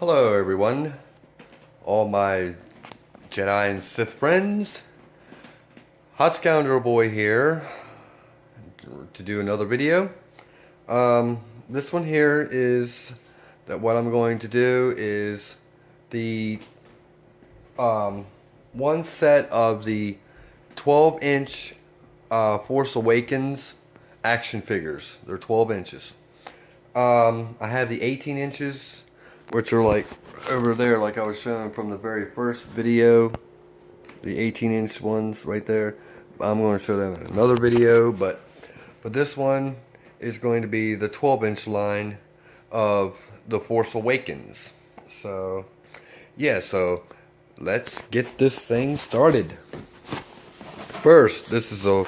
Hello everyone, all my Jedi and Sith friends. Hot Scoundrel Boy here to do another video. This one here is that what I'm going to do is the one set of the 12-inch Force Awakens action figures. They're 12 inches. I have the 18 inches, which are like over there, like I was showing from the very first video. The 18-inch ones right there. I'm going to show them in another video, but this one is going to be the 12-inch line of the Force Awakens. So, yeah, so let's get this thing started. First, this is a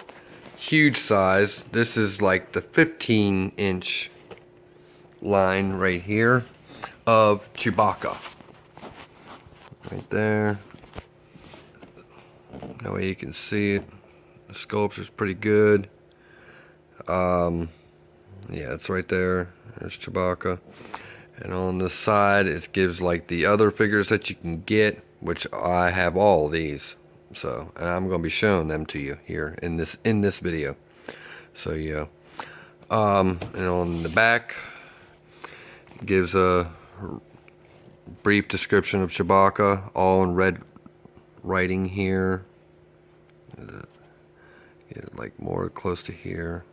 huge size. This is like the 15-inch line right here of Chewbacca. Right there. That way you can see it. The sculpture's pretty good. Yeah, it's right there. There's Chewbacca. And on the side, it gives like the other figures that you can get, which I have all of these. So, and I'm going to be showing them to you here in this video. So yeah. And on the back, it gives a brief description of Chewbacca, all in red writing here. Get it like more close to here.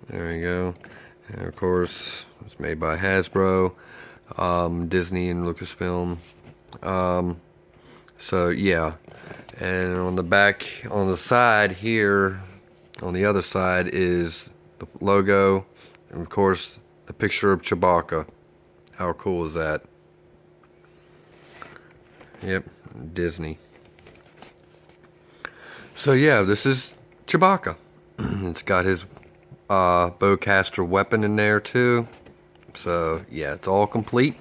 There we go. And of course, it's made by Hasbro, Disney and Lucasfilm. So yeah, and on the back, on the side here, on the other side is the logo, and of course the picture of Chewbacca. How cool is that? Yep, Disney. So yeah, this is Chewbacca. It's got his bowcaster weapon in there too. So yeah, it's all complete.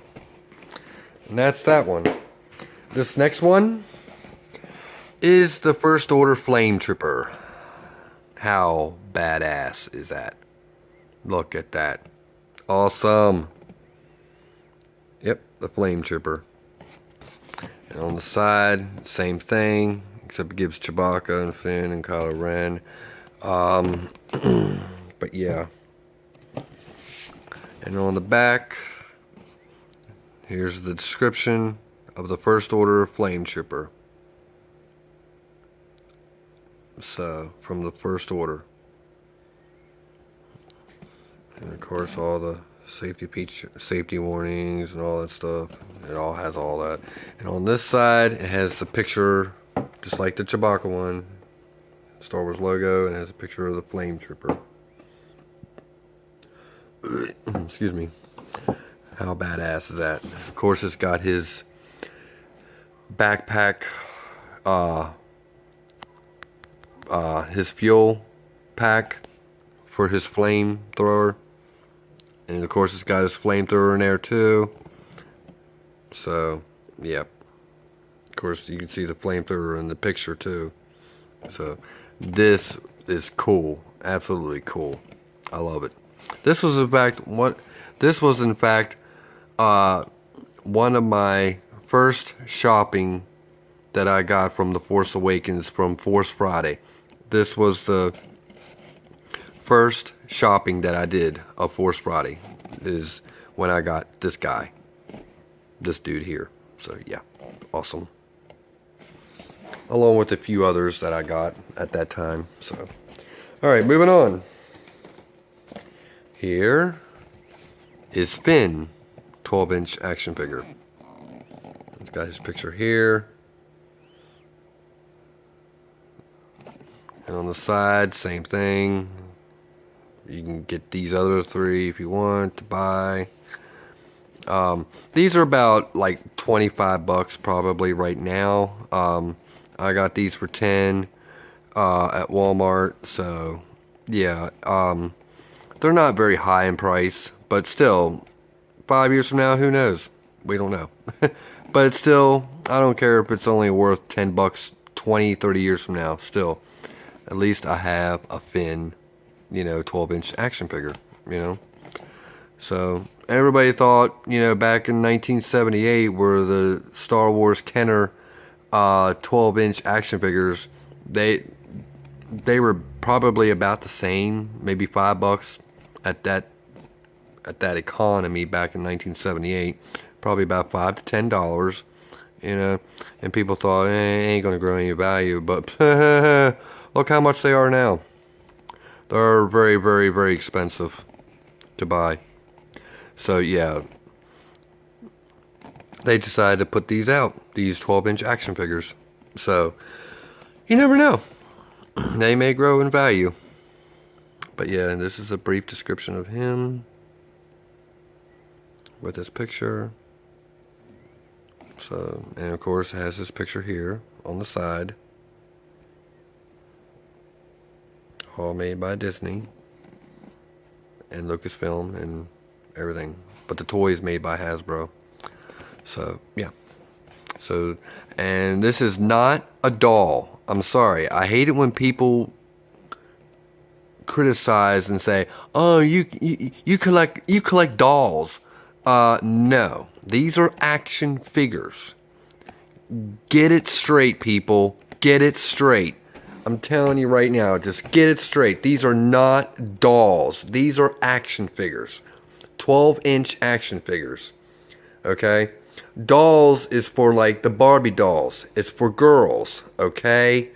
And that's that one. This next one is the First Order Flame Trooper. How badass is that? Look at that. Awesome. Yep, the Flame Trooper. And on the side, same thing, except it gives Chewbacca and Finn and Kylo Ren. But yeah. And on the back, here's the description of the First Order Flame Trooper. So, from the First Order. And of course all the safety warnings and all that stuff. It all has all that. And on this side, it has the picture, just like the Chewbacca one, Star Wars logo, and it has a picture of the Flame Trooper. Excuse me. How badass is that? Of course, it's got his backpack, his fuel pack for his flamethrower. And of course it's got his flamethrower in there too. So, yeah. Of course you can see the flamethrower in the picture too. So, this is cool. Absolutely cool. I love it. This was in fact one of my first shopping that I got from the Force Awakens from Force Friday. This was the first shopping that I did of Force Friday, is when I got this guy, this dude here. So yeah, awesome. Along with a few others that I got at that time. So, all right, moving on. Here is Finn, 12-inch action figure. It's got his picture here. And on the side, same thing. You can get these other three if you want to buy. These are about like 25 bucks probably right now. I got these for 10 at Walmart. So yeah, they're not very high in price, but still, 5 years from now, who knows? We don't know. But still, I don't care if it's only worth 10 bucks 20, 30 years from now. Still, at least I have a Finn, 12-inch action figure, So, everybody thought, you know, back in 1978, were the Star Wars Kenner 12-inch action figures, they were probably about the same, maybe $5 at that economy back in 1978, probably about $5 to $10, you know, and people thought, it ain't gonna grow any value, but look how much they are now. They're very, very, very expensive to buy. So yeah, they decided to put these out, these 12-inch action figures. So you never know, they may grow in value. But yeah, this is a brief description of him with his picture. So, and of course it has his picture here on the side. All made by Disney and Lucasfilm and everything. But the toy is made by Hasbro. So, yeah. So, and this is not a doll. I'm sorry. I hate it when people criticize and say, "Oh, you collect dolls." No. These are action figures. Get it straight, people. Get it straight. I'm telling you right now, just get it straight. These are not dolls. These are action figures. 12-inch action figures. Okay? Dolls is for like the Barbie dolls. It's for girls. Okay?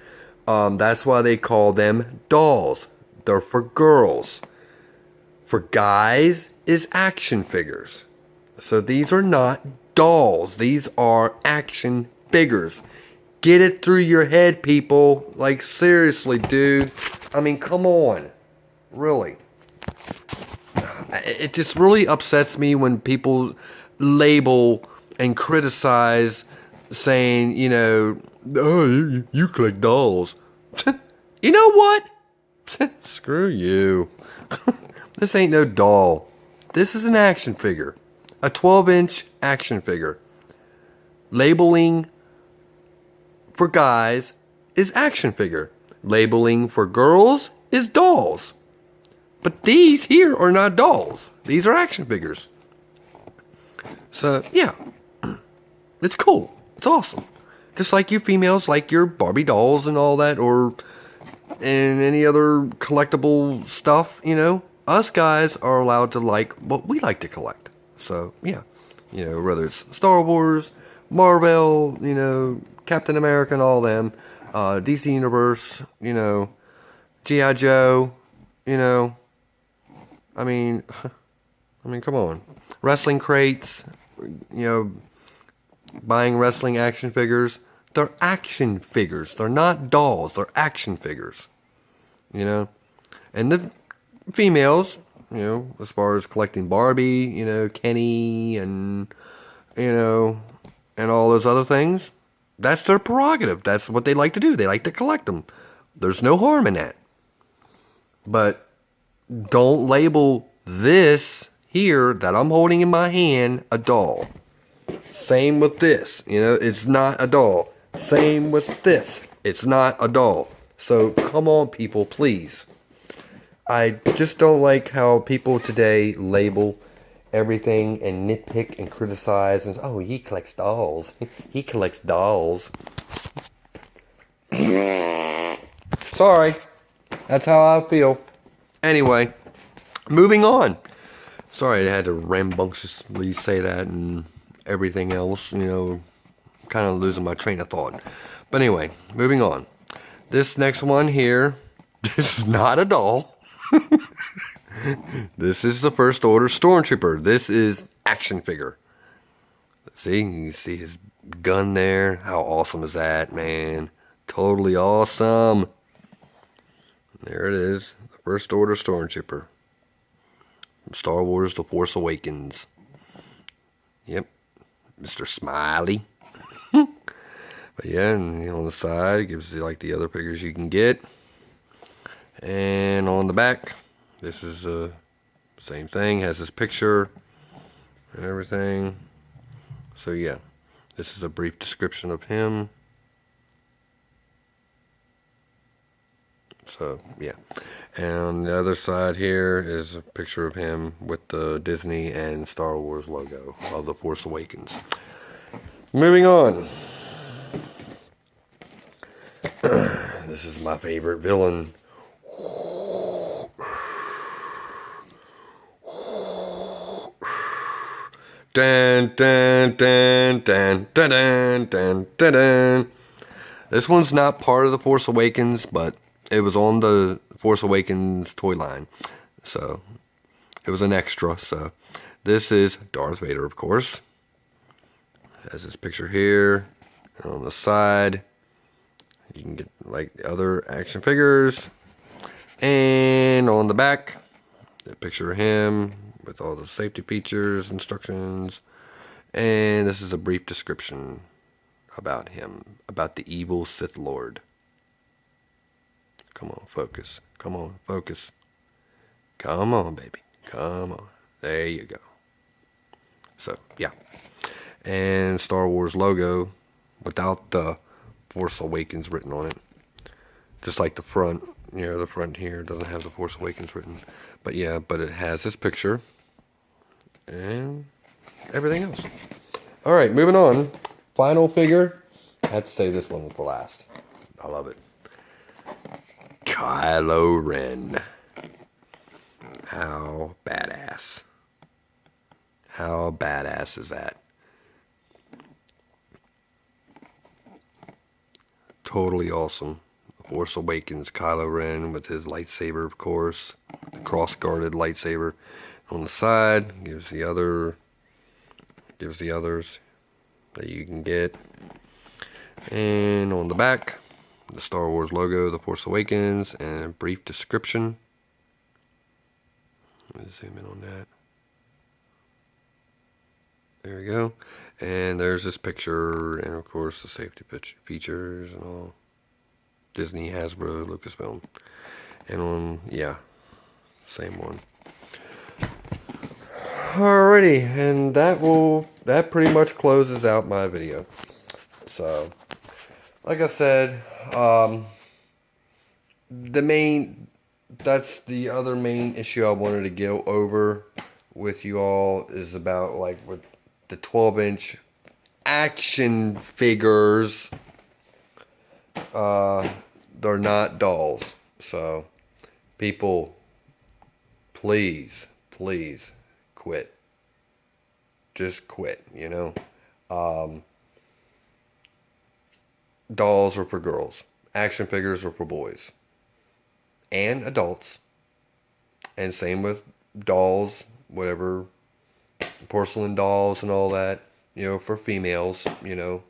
That's why they call them dolls. They're for girls. For guys is action figures. So these are not dolls. These are action figures. Get it through your head, people. Like, seriously, dude. I mean, come on. Really. It just really upsets me when people label and criticize, saying, you know, "Oh, you collect dolls." You know what? Screw you. This ain't no doll. This is an action figure. A 12-inch action figure. Labeling for guys is action figure. Labeling for girls is dolls. But these here are not dolls. These are action figures. So, yeah. It's cool. It's awesome. Just like you females like your Barbie dolls and all that, or and any other collectible stuff, you know. Us guys are allowed to like what we like to collect. So, yeah. You know, whether it's Star Wars, Marvel, you know, Captain America and all them, DC Universe, you know, G.I. Joe, you know, I mean, come on. Wrestling crates, you know, buying wrestling action figures. They're action figures. They're not dolls. They're action figures. You know? And the females, you know, as far as collecting Barbie, you know, Kenny, and, you know, and all those other things, that's their prerogative. That's what they like to do. They like to collect them. There's no harm in that. But don't label this here that I'm holding in my hand a doll. Same with this. You know, it's not a doll. Same with this. It's not a doll. So come on, people, please. I just don't like how people today label everything and nitpick and criticize and, oh, he collects dolls. He collects dolls. Sorry. That's how I feel. Anyway, moving on. Sorry I had to rambunctiously say that and everything else, you know, kind of losing my train of thought. But anyway, moving on. This next one here, this is not a doll. This is the First Order Stormtrooper. This is action figure. See, you can see his gun there. How awesome is that, man? Totally awesome. There it is. The First Order Stormtrooper. Star Wars The Force Awakens. Yep. Mr. Smiley. But yeah, and on the side, it gives you like the other figures you can get. And on the back, this is the same thing. Has his picture and everything. So yeah, this is a brief description of him. So yeah, And on the other side here is a picture of him with the Disney and Star Wars logo of The Force Awakens. Moving on. This is my favorite villain. Dun, dun, dun, dun, dun, dun, dun, dun, dun. This one's not part of The Force Awakens, but it was on the Force Awakens toy line. So, it was an extra. So, this is Darth Vader, of course. Has this picture here. And on the side, you can get like the other action figures. And on the back, a picture of him with all the safety features, instructions. And this is a brief description about him, about the evil Sith Lord. Come on, focus. Come on, focus. Come on, baby. Come on. There you go. So, yeah. And Star Wars logo without the Force Awakens written on it. Just like the front. You know, the front here doesn't have the Force Awakens written. But yeah, but it has this picture. And everything else. Alright, moving on. Final figure. I had to say this one for last. I love it. Kylo Ren. How badass. How badass is that? Totally awesome. Force Awakens Kylo Ren with his lightsaber, of course. The cross-guarded lightsaber. On the side, gives the others that you can get. And on the back, the Star Wars logo, The Force Awakens, and a brief description. Let me zoom in on that. There we go. And there's this picture, and of course the safety features and all. Disney, Hasbro, Lucasfilm. And on, yeah, same one. Alrighty, and that pretty much closes out my video. So, like I said, that's the other main issue I wanted to go over with you all is about like with the 12-inch action figures. They're not dolls. So, people, please quit. Just quit, you know. Dolls are for girls. Action figures are for boys. And adults. And same with dolls, whatever, porcelain dolls and all that, you know, for females, you know.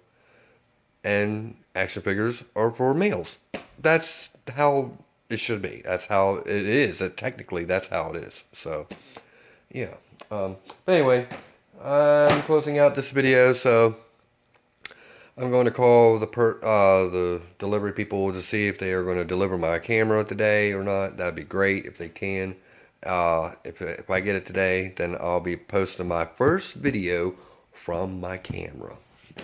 And action figures are for males. That's how it should be. That's how it is. Technically, that's how it is. So, yeah. But anyway, I'm closing out this video, so I'm going to call the delivery people to see if they are going to deliver my camera today or not. That'd be great if they can. If I get it today, then I'll be posting my first video from my camera.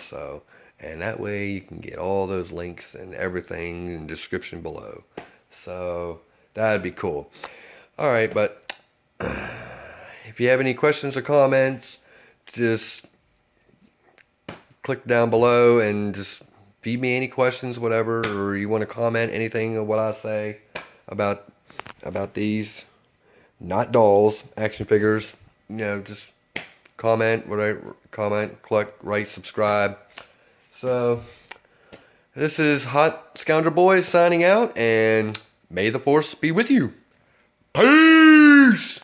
So, and that way you can get all those links and everything in the description below. So, that'd be cool. Alright, but if you have any questions or comments, just click down below and just feed me any questions, whatever, or you want to comment anything on what I say about these not dolls, action figures, you know, just comment, click, write, subscribe. So, this is Hot Scoundrel Boys signing out, and may the Force be with you. Peace!